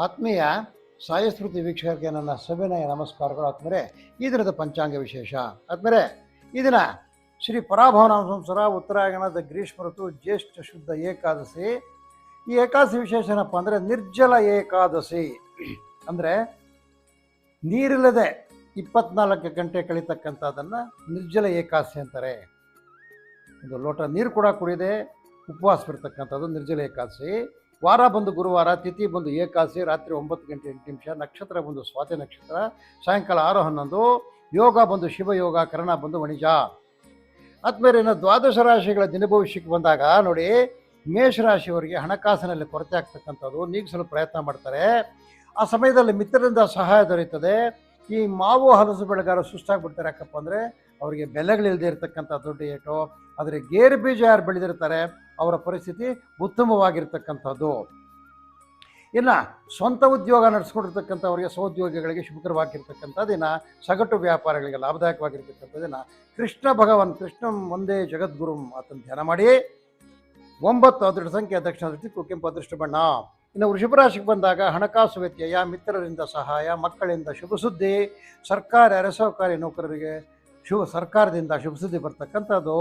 ಆತ್ಮೀಯ ಸಾಯಸ್ಮೃತಿ ವೀಕ್ಷಕರಿಗೆ ನನ್ನ ಸವಿನಯ ನಮಸ್ಕಾರಗಳು. ಆತ್ಮರೇ, ಈ ದಿನದ ಪಂಚಾಂಗ ವಿಶೇಷ. ಆತ್ಮರೇ, ಈ ದಿನ ಶ್ರೀ ಪರಾಭವನಾಮ ಸಂವತ್ಸರ ಉತ್ತರಾಯಣದ ಗ್ರೀಷ್ಮ ಋತು ಜ್ಯೇಷ್ಠ ಶುದ್ಧ ಏಕಾದಶಿ. ಈ ಏಕಾದಶಿ ವಿಶೇಷ ಏನಪ್ಪ ಅಂದರೆ ನಿರ್ಜಲ ಏಕಾದಶಿ. ಅಂದರೆ ನೀರಿಲ್ಲದೆ 24 ಗಂಟೆ ಕಳೀತಕ್ಕಂಥದ್ದನ್ನು ನಿರ್ಜಲ ಏಕಾದಶಿ ಅಂತಾರೆ. ಒಂದು ಲೋಟ ನೀರು ಕೂಡ ಕುಡಿದೆ ಉಪವಾಸ ಬಿಡ್ತಕ್ಕಂಥದ್ದು ನಿರ್ಜಲ ಏಕಾದಶಿ. ವಾರ ಬಂದು ಗುರುವಾರ, ತಿಥಿ ಬಂದು ಏಕಾದಶಿ, ರಾತ್ರಿ 9 ಗಂಟೆ 8 ನಿಮಿಷ, ನಕ್ಷತ್ರ ಬಂದು ಸ್ವಾತಿ ನಕ್ಷತ್ರ, ಸಾಯಂಕಾಲ 6:11, ಯೋಗ ಬಂದು ಶಿವಯೋಗ, ಕರ್ಣ ಬಂದು ವಣಿಜ. ಆದ್ಮೇಲೆ ಇನ್ನು ದ್ವಾದಶ ರಾಶಿಗಳ ದಿನಭವಿಷ್ಯಕ್ಕೆ ಬಂದಾಗ ನೋಡಿ, ಮೇಷರಾಶಿಯವರಿಗೆ ಹಣಕಾಸಿನಲ್ಲಿ ಕೊರತೆ ಆಗ್ತಕ್ಕಂಥದ್ದು ನೀಗಿಸಲು ಪ್ರಯತ್ನ ಮಾಡ್ತಾರೆ. ಆ ಸಮಯದಲ್ಲಿ ಮಿತ್ರರಿಂದ ಸಹಾಯ ದೊರೆಯುತ್ತದೆ. ಈ ಮಾವು ಹಲಸು ಬೆಳೆಗಾರರು ಸುಸ್ತಾಗ್ಬಿಡ್ತಾರೆ. ಯಾಕಪ್ಪ ಅಂದರೆ ಅವರಿಗೆ ಬೆಲೆಗಳಿಲ್ಲದೆ ಇರತಕ್ಕಂಥ ದೊಡ್ಡ ಏಟು. ಆದರೆ ಗೇರು ಬೀಜ ಯಾರು ಬೆಳೆದಿರ್ತಾರೆ ಅವರ ಪರಿಸ್ಥಿತಿ ಉತ್ತಮವಾಗಿರ್ತಕ್ಕಂಥದ್ದು. ಇನ್ನು ಸ್ವಂತ ಉದ್ಯೋಗ ನಡೆಸ್ಕೊಂಡಿರ್ತಕ್ಕಂಥವ್ರಿಗೆ, ಸ್ವೋದ್ಯೋಗಿಗಳಿಗೆ ಶುಭಕರವಾಗಿರ್ತಕ್ಕಂಥ ದಿನ. ಸಗಟು ವ್ಯಾಪಾರಿಗಳಿಗೆ ಲಾಭದಾಯಕವಾಗಿರ್ತಕ್ಕಂಥ ದಿನ. ಕೃಷ್ಣ ಭಗವಾನ್, ಕೃಷ್ಣ ಒಂದೇ ಜಗದ್ಗುರು ಮಾತನ್ನು ಧ್ಯಾನ ಮಾಡಿ. 9 ಅದೃಷ್ಟ ಸಂಖ್ಯೆ, ದಕ್ಷಿಣ ದೃಷ್ಟಿ, ಕೆಂಪು ಅದೃಷ್ಟ ಬಣ್ಣ. ಇನ್ನು ವೃಷಭ ರಾಶಿಗೆ ಬಂದಾಗ ಹಣಕಾಸು ವ್ಯತ್ಯಯ, ಮಿತ್ರರಿಂದ ಸಹಾಯ, ಮಕ್ಕಳಿಂದ ಶುಭ ಸುದ್ದಿ, ಸರ್ಕಾರಿ ಅರೆಸಹಕಾರಿ ನೌಕರರಿಗೆ ಸರ್ಕಾರದಿಂದ ಶುಭ ಸುದ್ದಿ ಬರ್ತಕ್ಕಂಥದ್ದು.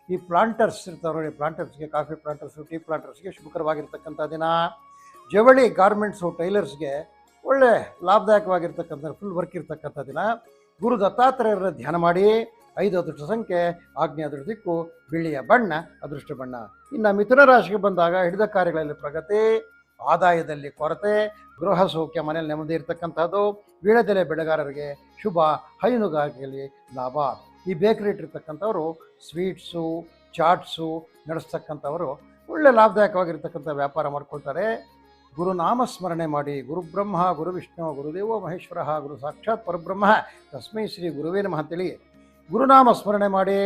ಈ ಪ್ಲಾಂಟರ್ಸ್ ಇರ್ತಾರೆ ನೋಡಿ, ಪ್ಲಾಂಟರ್ಸ್ಗೆ, ಕಾಫಿ ಪ್ಲಾಂಟರ್ಸು, ಟೀ ಪ್ಲಾಂಟರ್ಸ್ಗೆ ಶುಭಕರವಾಗಿರ್ತಕ್ಕಂಥ ದಿನ. ಜವಳಿ, ಗಾರ್ಮೆಂಟ್ಸು, ಟೈಲರ್ಸ್ಗೆ ಒಳ್ಳೆ ಲಾಭದಾಯಕವಾಗಿರ್ತಕ್ಕಂಥ ಫುಲ್ ವರ್ಕ್ ಇರ್ತಕ್ಕಂಥ ದಿನ. ಗುರು ದತ್ತಾತ್ರೇಯರ ಧ್ಯಾನ ಮಾಡಿ. 5 ಅದೃಷ್ಟ ಸಂಖ್ಯೆ, ಆಗ್ನೇಯ ಅದೃಷ್ಟ ದಿಕ್ಕು, ಬಿಳಿಯ ಬಣ್ಣ ಅದೃಷ್ಟ ಬಣ್ಣ. ಇನ್ನು ಮಿಥುನ ರಾಶಿಗೆ ಬಂದಾಗ ಹಿಡಿದ ಕಾರ್ಯಗಳಲ್ಲಿ ಪ್ರಗತಿ, ಆದಾಯದಲ್ಲಿ ಕೊರತೆ, ಗೃಹ ಸೌಖ್ಯ, ಮನೆಯಲ್ಲಿ ನೆಮ್ಮದಿ ಇರ್ತಕ್ಕಂಥದ್ದು. ವೀಳ್ಯದೆಲೆ ಬೆಳೆಗಾರರಿಗೆ ಶುಭ, ಹೈನುಗಾರಿಕೆಯಲ್ಲಿ ಲಾಭ. ಈ ಬೇಕರಿ ಇಟ್ಟಿರ್ತಕ್ಕಂಥವರು, ಸ್ವೀಟ್ಸು, ಚಾಟ್ಸು ನಡೆಸ್ತಕ್ಕಂಥವರು ಒಳ್ಳೆ ಲಾಭದಾಯಕವಾಗಿರ್ತಕ್ಕಂಥ ವ್ಯಾಪಾರ ಮಾಡ್ಕೊಳ್ತಾರೆ. ಗುರುನಾಮ ಸ್ಮರಣೆ ಮಾಡಿ. ಗುರು ಬ್ರಹ್ಮ ಗುರು ವಿಷ್ಣು ಗುರುದೇವೋ ಮಹೇಶ್ವರ ಗುರು ಸಾಕ್ಷಾತ್ ಪರಬ್ರಹ್ಮ ತಸ್ಮೈ ಶ್ರೀ ಗುರುವೇ ನಮಃ ಅಂತೇಳಿ ಗುರುನಾಮ ಸ್ಮರಣೆ ಮಾಡಿ.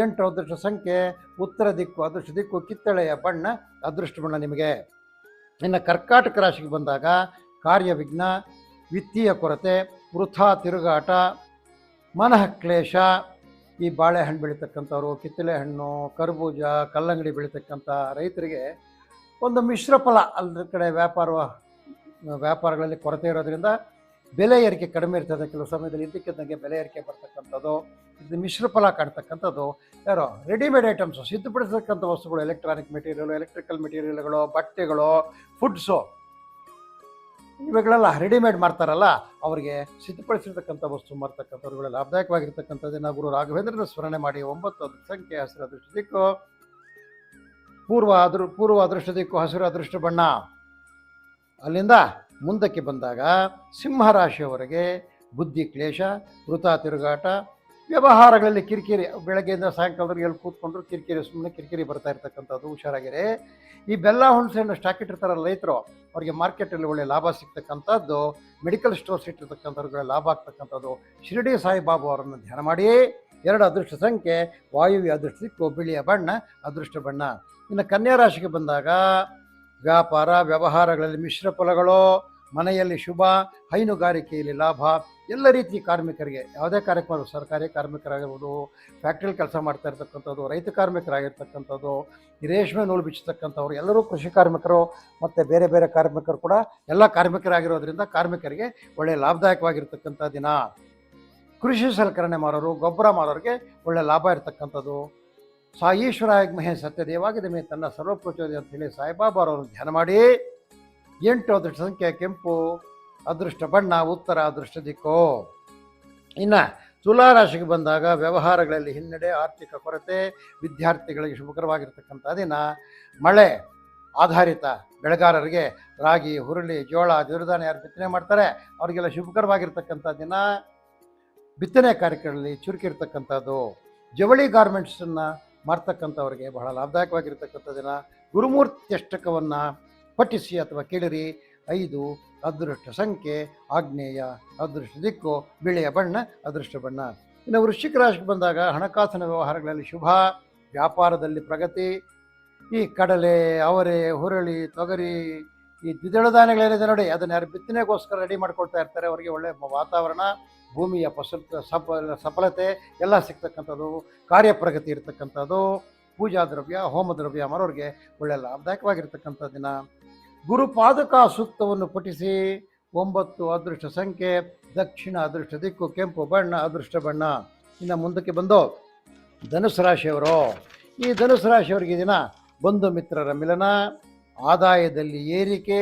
8 ಅದೃಷ್ಟ ಸಂಖ್ಯೆ, ಉತ್ತರ ದಿಕ್ಕು ಅದೃಷ್ಟ ದಿಕ್ಕು, ಕಿತ್ತಳೆಯ ಬಣ್ಣ ಅದೃಷ್ಟ ಬಣ್ಣ ನಿಮಗೆ. ಇನ್ನು ಕರ್ಕಾಟಕ ರಾಶಿಗೆ ಬಂದಾಗ ಕಾರ್ಯವಿಘ್ನ, ವಿತ್ತೀಯ ಕೊರತೆ, ವೃಥಾ ತಿರುಗಾಟ, ಮನಃ ಕ್ಲೇಶ. ಈ ಬಾಳೆಹಣ್ಣು ಬೆಳೀತಕ್ಕಂಥವ್ರು, ಕಿತ್ತಳೆ ಹಣ್ಣು, ಕರ್ಬೂಜ, ಕಲ್ಲಂಗಡಿ ಬೆಳೀತಕ್ಕಂಥ ರೈತರಿಗೆ ಒಂದು ಮಿಶ್ರ ಫಲ. ಅಲ್ಲದ ಕಡೆ ವ್ಯಾಪಾರಗಳಲ್ಲಿ ಕೊರತೆ ಇರೋದ್ರಿಂದ ಬೆಲೆ ಏರಿಕೆ ಕಡಿಮೆ ಇರ್ತದೆ. ಕೆಲವು ಸಮಯದಲ್ಲಿ ಇದ್ದಕ್ಕಿದ್ದಂಗೆ ಬೆಲೆ ಏರಿಕೆ ಬರ್ತಕ್ಕಂಥದ್ದು. ಇದು ಮಿಶ್ರ ಫಲ ಕಾಣ್ತಕ್ಕಂಥದ್ದು. ಯಾರೋ ರೆಡಿಮೇಡ್ ಐಟಮ್ಸು, ಸಿದ್ಧಪಡಿಸತಕ್ಕಂಥ ವಸ್ತುಗಳು, ಎಲೆಕ್ಟ್ರಾನಿಕ್ ಮೆಟೀರಿಯಲು, ಎಲೆಕ್ಟ್ರಿಕಲ್ ಮೆಟೀರಿಯಲ್ಗಳು, ಬಟ್ಟೆಗಳು, ಫುಡ್ಸು, ಇವುಗಳೆಲ್ಲ ರೆಡಿಮೇಡ್ ಮಾಡ್ತಾರಲ್ಲ, ಅವರಿಗೆ ಸಿದ್ಧಪಡಿಸಿರ್ತಕ್ಕಂಥ ವಸ್ತು ಮಾರ್ತಕ್ಕಂಥವ್ರುಗಳು ಲಾಭದಾಯಕವಾಗಿರ್ತಕ್ಕಂಥದ್ದನ್ನು ಗುರು ರಾಘವೇಂದ್ರನ ಸ್ಮರಣೆ ಮಾಡಿ. 9 ಅದೃಷ್ಟ ಸಂಖ್ಯೆ, ಹಸಿರು ಅದೃಷ್ಟ ದಿಕ್ಕು, ಪೂರ್ವ ಅದೃಷ್ಟ ದಿಕ್ಕು, ಹಸಿರು ಅದೃಷ್ಟ ಬಣ್ಣ. ಅಲ್ಲಿಂದ ಮುಂದಕ್ಕೆ ಬಂದಾಗ ಸಿಂಹರಾಶಿಯವರೆಗೆ ಬುದ್ಧಿ ಕ್ಲೇಶ, ವೃಥಾ ತಿರುಗಾಟ, ವ್ಯವಹಾರಗಳಲ್ಲಿ ಕಿರಿಕಿರಿ. ಬೆಳಗ್ಗೆಯಿಂದ ಸಾಯಂಕಾಲದವರೆಗೆ ಎಲ್ಲಿ ಕೂತ್ಕೊಂಡ್ರು ಕಿರಿಕಿರಿ, ಸುಮ್ಮನೆ ಕಿರಿಕಿರಿ ಬರ್ತಾ ಇರ್ತಕ್ಕಂಥದ್ದು. ಹುಷಾರಾಗಿರಿ. ಈ ಬೆಲ್ಲ ಹುಣಸೆಹಣ್ಣು ಸ್ಟಾಕ್ ಇಟ್ಟಿರ್ತಾರಲ್ಲ ರೈತರು, ಅವರಿಗೆ ಮಾರ್ಕೆಟಲ್ಲಿ ಒಳ್ಳೆ ಲಾಭ ಸಿಗ್ತಕ್ಕಂಥದ್ದು. ಮೆಡಿಕಲ್ ಸ್ಟೋರ್ಸ್ ಇಟ್ಟಿರ್ತಕ್ಕಂಥವ್ರಿಗೆ ಲಾಭ ಆಗ್ತಕ್ಕಂಥದ್ದು. ಶಿರಡಿ ಸಾಯಿಬಾಬಾ ಅವರನ್ನು ಧ್ಯಾನ ಮಾಡಿ. 2 ಅದೃಷ್ಟ ಸಂಖ್ಯೆ, ವಾಯುವ್ಯ ಅದೃಷ್ಟ ದಿಕ್ಕು, ಬಿಳಿಯ ಬಣ್ಣ ಅದೃಷ್ಟ ಬಣ್ಣ. ಇನ್ನು ಕನ್ಯಾ ರಾಶಿಗೆ ಬಂದಾಗ ವ್ಯಾಪಾರ ವ್ಯವಹಾರಗಳಲ್ಲಿ ಮಿಶ್ರ ಫಲಗಳು, ಮನೆಯಲ್ಲಿ ಶುಭ, ಹೈನುಗಾರಿಕೆಯಲ್ಲಿ ಲಾಭ. ಎಲ್ಲ ರೀತಿಯ ಕಾರ್ಮಿಕರಿಗೆ, ಯಾವುದೇ ಕಾರ್ಯಕ್ರಮ, ಸರ್ಕಾರಿ ಕಾರ್ಮಿಕರಾಗಿರ್ಬೋದು, ಫ್ಯಾಕ್ಟ್ರಿಯಲ್ಲಿ ಕೆಲಸ ಮಾಡ್ತಾ ಇರ್ತಕ್ಕಂಥದ್ದು, ರೈತ ಕಾರ್ಮಿಕರಾಗಿರ್ತಕ್ಕಂಥದ್ದು, ರೇಷ್ಮೆ ನೂಲು ಬಿಚ್ಚತಕ್ಕಂಥವ್ರು, ಎಲ್ಲರೂ ಕೃಷಿ ಕಾರ್ಮಿಕರು ಮತ್ತು ಬೇರೆ ಬೇರೆ ಕಾರ್ಮಿಕರು ಕೂಡ ಎಲ್ಲ ಕಾರ್ಮಿಕರಾಗಿರೋದ್ರಿಂದ ಕಾರ್ಮಿಕರಿಗೆ ಒಳ್ಳೆಯ ಲಾಭದಾಯಕವಾಗಿರ್ತಕ್ಕಂಥ ದಿನ. ಕೃಷಿ ಸಲಕರಣೆ ಮಾರೋರು, ಗೊಬ್ಬರ ಮಾರೋರಿಗೆ ಒಳ್ಳೆ ಲಾಭ ಇರ್ತಕ್ಕಂಥದ್ದು. ಈಶ್ವರಾಯ ಮಹೇ ಸತ್ಯದೇವಾಗಿದೆ ತನ್ನ ಸರ್ವಪ್ರಚೋದಿ ಅಂತೇಳಿ ಸಾಯಿಬಾಬಾರವರು ಧ್ಯಾನ ಮಾಡಿ. 8 ಅದೃಷ್ಟ ಸಂಖ್ಯೆ, ಕೆಂಪು ಅದೃಷ್ಟ ಬಣ್ಣ, ಉತ್ತರ ಅದೃಷ್ಟ ದಿಕ್ಕು. ಇನ್ನು ತುಲಾರಾಶಿಗೆ ಬಂದಾಗ ವ್ಯವಹಾರಗಳಲ್ಲಿ ಹಿನ್ನಡೆ, ಆರ್ಥಿಕ ಕೊರತೆ, ವಿದ್ಯಾರ್ಥಿಗಳಿಗೆ ಶುಭಕರವಾಗಿರ್ತಕ್ಕಂಥ ದಿನ. ಮಳೆ ಆಧಾರಿತ ಬೆಳೆಗಾರರಿಗೆ ರಾಗಿ, ಹುರುಳಿ, ಜೋಳ, ದ್ವಿದಳ ಯಾರು ಬಿತ್ತನೆ ಮಾಡ್ತಾರೆ ಅವರಿಗೆಲ್ಲ ಶುಭಕರವಾಗಿರ್ತಕ್ಕಂಥ ದಿನ. ಬಿತ್ತನೆ ಕಾರ್ಯಕ್ರಮಗಳಲ್ಲಿ ಚುರುಕಿರ್ತಕ್ಕಂಥದ್ದು. ಜವಳಿ ಗಾರ್ಮೆಂಟ್ಸನ್ನು ಮಾರ್ತಕ್ಕಂಥವ್ರಿಗೆ ಬಹಳ ಲಾಭದಾಯಕವಾಗಿರ್ತಕ್ಕಂಥ ದಿನ. ಗುರುಮೂರ್ತಿ ಅಷ್ಟಕವನ್ನು ಪಠಿಸಿ ಅಥವಾ ಕೇಳಿರಿ. 5 ಅದೃಷ್ಟ ಸಂಖ್ಯೆ, ಆಗ್ನೇಯ ಅದೃಷ್ಟ ದಿಕ್ಕು, ಬಿಳಿಯ ಬಣ್ಣ ಅದೃಷ್ಟ ಬಣ್ಣ. ಇನ್ನು ವೃಶ್ಚಿಕ ರಾಶಿಗೆ ಬಂದಾಗ ಹಣಕಾಸಿನ ವ್ಯವಹಾರಗಳಲ್ಲಿ ಶುಭ, ವ್ಯಾಪಾರದಲ್ಲಿ ಪ್ರಗತಿ. ಈ ಕಡಲೆ, ಅವರೆ, ಹುರುಳಿ, ತೊಗರಿ, ಈ ದ್ವಿದಳ ಧಾನ್ಯಗಳೇನಿದೆ ನೋಡಿ, ಅದನ್ನು ಯಾರು ಬಿತ್ತನೆಗೋಸ್ಕರ ರೆಡಿ ಮಾಡ್ಕೊಳ್ತಾ ಇರ್ತಾರೆ ಅವರಿಗೆ ಒಳ್ಳೆಯ ವಾತಾವರಣ, ಭೂಮಿಯ ಸಫಲತೆ ಎಲ್ಲ ಸಿಗ್ತಕ್ಕಂಥದ್ದು. ಕಾರ್ಯಪ್ರಗತಿ ಇರ್ತಕ್ಕಂಥದ್ದು. ಪೂಜಾ ದ್ರವ್ಯ, ಹೋಮ ದ್ರವ್ಯ ಮಾರೋರಿಗೆ ಒಳ್ಳೆಯ ಲಾಭದಾಯಕವಾಗಿರ್ತಕ್ಕಂಥ ದಿನ. ಗುರುಪಾದುಕಾ ಸೂಕ್ತವನ್ನು ಪಠಿಸಿ. 9 ಅದೃಷ್ಟ ಸಂಖ್ಯೆ ದಕ್ಷಿಣ, ಅದೃಷ್ಟ ದಿಕ್ಕು ಕೆಂಪು ಬಣ್ಣ, ಅದೃಷ್ಟ ಬಣ್ಣ. ಇನ್ನು ಮುಂದಕ್ಕೆ ಬಂದು ಧನುಸು ರಾಶಿಯವರು. ಈ ಧನುಸು ರಾಶಿಯವರಿಗೆ ದಿನ ಬಂಧು ಮಿತ್ರರ ಮಿಲನ, ಆದಾಯದಲ್ಲಿ ಏರಿಕೆ,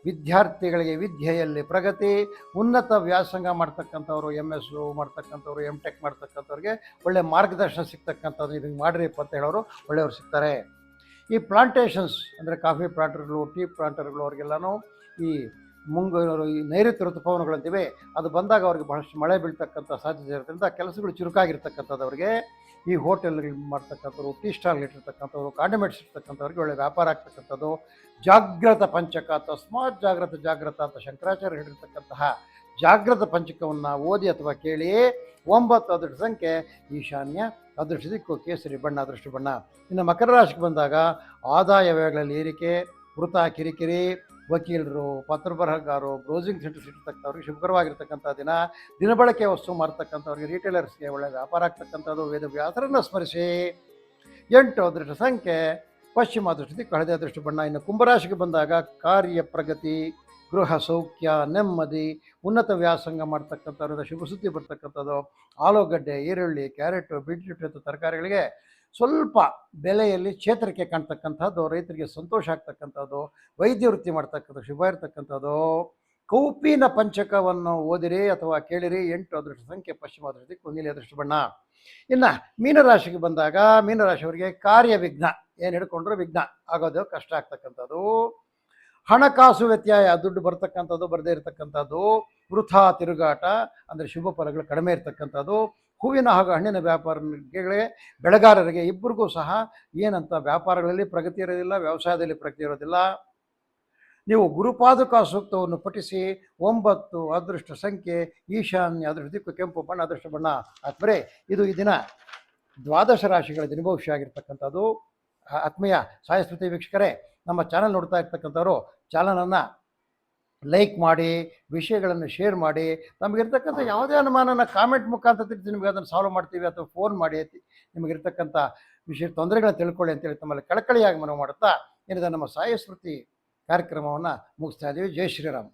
ವಿದ್ಯಾರ್ಥಿಗಳಿಗೆ ವಿದ್ಯೆಯಲ್ಲಿ ಪ್ರಗತಿ, ಉನ್ನತ ವ್ಯಾಸಂಗ ಮಾಡ್ತಕ್ಕಂಥವ್ರು, MS ಮಾಡ್ತಕ್ಕಂಥವ್ರು, MTech ಮಾಡ್ತಕ್ಕಂಥವ್ರಿಗೆ ಒಳ್ಳೆ ಮಾರ್ಗದರ್ಶನ ಸಿಗ್ತಕ್ಕಂಥದ್ದು. ಇದು ಮಾಡಿರಿಪ್ಪ ಅಂತ ಹೇಳೋರು ಒಳ್ಳೆಯವರು ಸಿಗ್ತಾರೆ. ಈ ಪ್ಲಾಂಟೇಶನ್ಸ್ ಅಂದರೆ ಕಾಫಿ ಪ್ಲಾಂಟರ್ಗಳು, ಟೀ ಪ್ಲಾಂಟರ್ಗಳು, ಅವ್ರಿಗೆಲ್ಲನೂ ಈ ಈ ನೈಋತ್ಯ ಋತುಪವನಗಳಂತಿವೆ, ಅದು ಬಂದಾಗ ಅವ್ರಿಗೆ ಬಹಳಷ್ಟು ಮಳೆ ಬೀಳ್ತಕ್ಕಂಥ ಸಾಧ್ಯತೆ ಇರೋದ್ರಿಂದ ಕೆಲಸಗಳು ಚುರುಕಾಗಿರ್ತಕ್ಕಂಥದ್ದು. ಅವ್ರಿಗೆ ಈ ಹೋಟೆಲ್ಗಳು ಮಾಡ್ತಕ್ಕಂಥವ್ರು, ಟೀ ಸ್ಟಾಲ್ ಇಟ್ಟಿರ್ತಕ್ಕಂಥವ್ರು, ಕಾಂಡಿಮೆಂಟ್ಸ್ ಇರ್ತಕ್ಕಂಥವ್ರಿಗೆ ಒಳ್ಳೆ ವ್ಯಾಪಾರ ಆಗ್ತಕ್ಕಂಥದ್ದು. ಜಾಗ್ರತ ಪಂಚಕ, ತಸ್ಮಾತ್ ಜಾಗ್ರತ ಜಾಗ್ರತ ಅಂತ ಶಂಕರಾಚಾರ್ಯ ಹೇಳಿರ್ತಕ್ಕಂತಹ ಜಾಗ್ರತ ಪಂಚಕವನ್ನು ಓದಿ ಅಥವಾ ಕೇಳಿ. 9 ಅದೃಷ್ಟ ಸಂಖ್ಯೆ ಈಶಾನ್ಯ, ಅದೃಷ್ಟ ದಿಕ್ಕು ಕೇಸರಿ ಬಣ್ಣ, ಅದೃಷ್ಟ ಬಣ್ಣ. ಇನ್ನು ಮಕರ ರಾಶಿಗೆ ಬಂದಾಗ ಆದಾಯ ವ್ಯಯಗಳಲ್ಲಿ ಏರಿಕೆ, ವೃತ ಕಿರಿಕಿರಿ, ವಕೀಲರು, ಪತ್ರ ಬರಹಗಾರರು, ಬ್ರೌಸಿಂಗ್ ಸೆಂಟರ್ಸ್ ಇರ್ತಕ್ಕಂಥವ್ರಿಗೆ ಶುಭಕರವಾಗಿರ್ತಕ್ಕಂಥ ದಿನ. ದಿನಬಳಕೆ ವಸ್ತು ಮಾರ್ತಕ್ಕಂಥವ್ರಿಗೆ, ರಿಟೇಲರ್ಸ್ಗೆ ಒಳ್ಳೆ ವ್ಯಾಪಾರ ಆಗ್ತಕ್ಕಂಥದ್ದು. ವೇದವ್ಯಾಸರನ್ನು ಸ್ಮರಿಸಿ. 8 ಅದೃಷ್ಟ ಸಂಖ್ಯೆ ಪಶ್ಚಿಮ, ಅದೃಷ್ಟ ದಿಕ್ಕು ಹಳದಿ, ಅದೃಷ್ಟ ಬಣ್ಣ. ಇನ್ನು ಕುಂಭರಾಶಿಗೆ ಬಂದಾಗ ಕಾರ್ಯ ಪ್ರಗತಿ, ಗೃಹ ಸೌಖ್ಯ, ನೆಮ್ಮದಿ, ಉನ್ನತ ವ್ಯಾಸಂಗ ಮಾಡ್ತಕ್ಕಂಥವ್ರಿಂದ ಶುಭ ಸುದ್ದಿ ಬರ್ತಕ್ಕಂಥದ್ದು. ಆಲೂಗಡ್ಡೆ, ಈರುಳ್ಳಿ, ಕ್ಯಾರೆಟು, ಬೀಟ್ರೂಟ್ ಅಂತ ತರಕಾರಿಗಳಿಗೆ ಸ್ವಲ್ಪ ಬೆಲೆಯಲ್ಲಿ ಚೇತರಿಕೆ ಕಾಣ್ತಕ್ಕಂಥದ್ದು, ರೈತರಿಗೆ ಸಂತೋಷ ಆಗ್ತಕ್ಕಂಥದ್ದು, ವೈದ್ಯ ವೃತ್ತಿ ಮಾಡ್ತಕ್ಕಂಥದ್ದು ಶುಭ ಇರ್ತಕ್ಕಂಥದ್ದು. ಕೌಪಿನ ಪಂಚಕವನ್ನು ಓದಿರಿ ಅಥವಾ ಕೇಳಿರಿ. 8 ಅದೃಷ್ಟ ಸಂಖ್ಯೆ ಪಶ್ಚಿಮ, ಅದೃಷ್ಟ ದಿಕ್ಕು ನೀಲಿ, ಅದೃಷ್ಟ ಬಣ್ಣ. ಇನ್ನು ಮೀನರಾಶಿಗೆ ಬಂದಾಗ ಮೀನರಾಶಿಯವರಿಗೆ ಕಾರ್ಯ ವಿಘ್ನ, ಏನು ಹಿಡ್ಕೊಂಡ್ರೂ ವಿಘ್ನ ಆಗೋದು, ಕಷ್ಟ ಆಗ್ತಕ್ಕಂಥದ್ದು. ಹಣಕಾಸು ವ್ಯತ್ಯಯ, ದುಡ್ಡು ಬರ್ತಕ್ಕಂಥದ್ದು, ಬರದೇ ಇರತಕ್ಕಂಥದ್ದು. ವೃಥಾ ತಿರುಗಾಟ ಅಂದರೆ ಶುಭ ಫಲಗಳು ಕಡಿಮೆ ಇರತಕ್ಕಂಥದ್ದು. ಹೂವಿನ ಹಾಗೂ ಹಣ್ಣಿನ ವ್ಯಾಪಾರಿಗಳಿಗೆ, ಬೆಳೆಗಾರರಿಗೆ ಇಬ್ಬರಿಗೂ ಸಹ ಏನಂತ ವ್ಯಾಪಾರಗಳಲ್ಲಿ ಪ್ರಗತಿ ಇರೋದಿಲ್ಲ, ವ್ಯವಸಾಯದಲ್ಲಿ ಪ್ರಗತಿ ಇರೋದಿಲ್ಲ. ನೀವು ಗುರುಪಾದುಕಾ ಸೂಕ್ತವನ್ನು ಪಠಿಸಿ. 9 ಅದೃಷ್ಟ ಸಂಖ್ಯೆ ಈಶಾನ್ಯ, ಅದೃಷ್ಟ ದಿಕ್ಕು ಕೆಂಪು ಬಣ್ಣ, ಅದೃಷ್ಟ ಬಣ್ಣ. ಆತ್ಮರೇ, ಇದು ಈ ದಿನ ದ್ವಾದಶ ರಾಶಿಗಳ ದಿನಭವಿಷ್ಯ ಆಗಿರ್ತಕ್ಕಂಥದ್ದು. ಆತ್ಮೀಯ ಸಾಯಸ್ಮೃತಿ ವೀಕ್ಷಕರೇ, ನಮ್ಮ ಚಾನಲ್ ನೋಡ್ತಾ ಇರ್ತಕ್ಕಂಥವ್ರು ಚಾನಲನ್ನು ಲೈಕ್ ಮಾಡಿ, ವಿಷಯಗಳನ್ನು ಶೇರ್ ಮಾಡಿ. ನಮಗಿರ್ತಕ್ಕಂಥ ಯಾವುದೇ ಅನುಮಾನನ ಕಾಮೆಂಟ್ ಮುಖಾಂತರ ತಿಳಿಸಿ, ನಿಮಗೆ ಅದನ್ನು ಸಾಲ್ವ್ ಮಾಡ್ತೀವಿ, ಅಥವಾ ಫೋನ್ ಮಾಡಿ ನಿಮಗಿರ್ತಕ್ಕಂಥ ವಿಷಯ ತೊಂದರೆಗಳನ್ನ ತಿಳ್ಕೊಳ್ಳಿ ಅಂತೇಳಿ ತಮ್ಮಲ್ಲಿ ಕಳಕಳಿಯಾಗಿ ಮನವಿ ಮಾಡುತ್ತಾ ಏನಿದೆ ನಮ್ಮ ಸಾಯಸ್ಮೃತಿ ಕಾರ್ಯಕ್ರಮವನ್ನು ಮುಗಿಸ್ತಾ ಇದ್ದೀವಿ. ಜೈ ಶ್ರೀರಾಮ್.